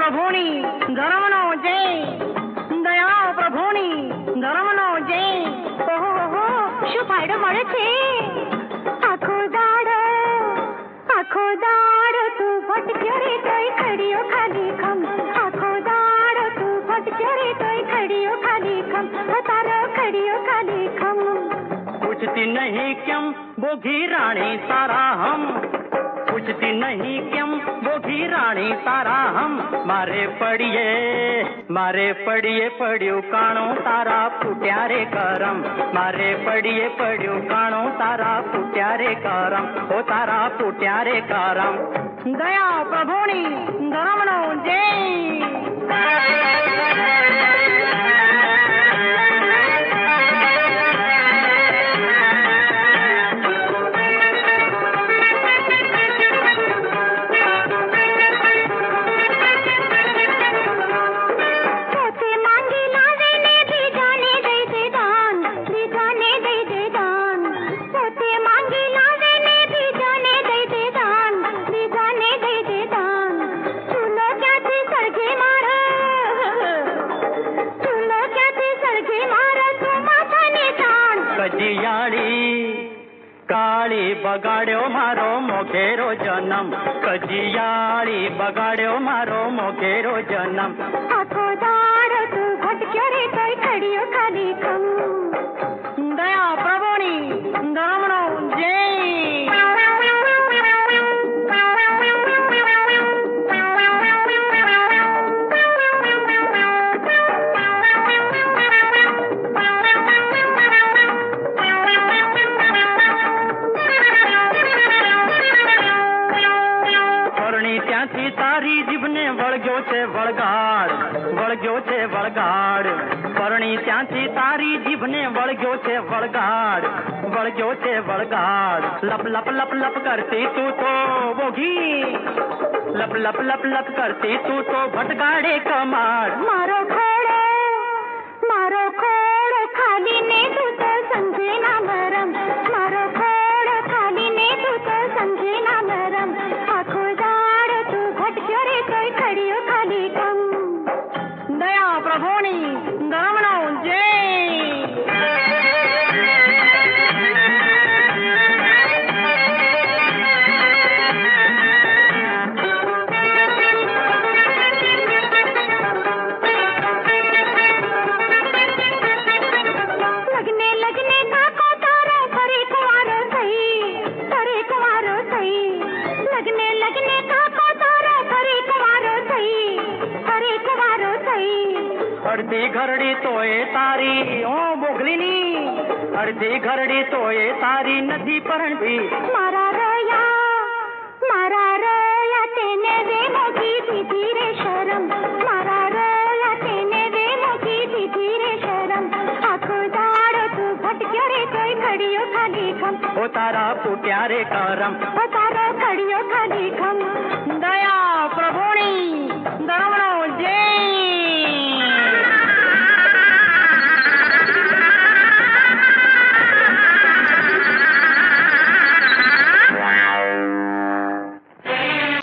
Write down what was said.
પ્રભુની ધર્મનો જય, દયા પ્રભુની ધર્મનો જય. ઓહો, શું ફાયદો મળે છે? આખો દાડો તું ભટક્યો રે તોય ખડીયો ખાલી ખમ. આખો દાડો તું ભટક્યો રે તોય ખડીયો ખાલી ખમ. તારો ખડીયો ખાલી ખમ. પૂછતી નહીં કેમ બોઘી રાણી તારા હમ, પૂછતી નહીં કેમ બોઘી રાણી તારા હમ. મારે પડીએ પડ્યું કાણું તારા ફૂટ્યા રે કરમ. મારે પડીએ પડ્યું કાણું તારા ફૂટ્યા રે કરમ. ઓ તારા ફૂટ્યા રે કરમ. દયા પ્રભુની ધર્મનો જય. કાળી બગાડ્યો મારો મોઘેરો જન્મ, કજિયાળી બગાડ્યો મારો મોઘેરો જન્મ. આખો દાડો તું ભટક્યો રે તોય ખડીયો ખાલી ખમ. દયા પ્રભુની ધર્મનો જય. ત્યાંથી તારી જીભને વળગ્યો છે વળગાડ, વળગ્યો છે વળગાડ. પરણી ત્યાંથી તારી જીભને વળગ્યો છે વળગાડ, વળગ્યો છે વળગાડ. લપ લપ લપ લપ કરતી તું તો બોઘી, લપ લપ લપ લપ કરતી તું તો ભટકાડે કમાડ. મારો ખોડો ખાલી ને તું તો સમજે ના મરમ. મારો ખોડો ખાલી ને તું તો સમજે ના મરમ. આખો દાડો તું ભટક્યો રે તોય ખડીયો ખાલી ખમ. દયા પ્રભુની ધર્મનો જય. અડધી ઘરડી તોય તારી ઓ બોગલીની, અડધી ઘરડી તોય તારી નથી પરણતી. મારા રોયા તેને વે મોગી દીધી રે શરમ. મારા રોયા તેને વે મોગી દીધી રે શરમ. આખો દાડો તું ભટક્યો રે તોય ખડીયો ખાલી ખમ. ઓ તારા ફૂટ્યા રે કરમ. ઓ તારો ખડીયો ખાલી ખમ.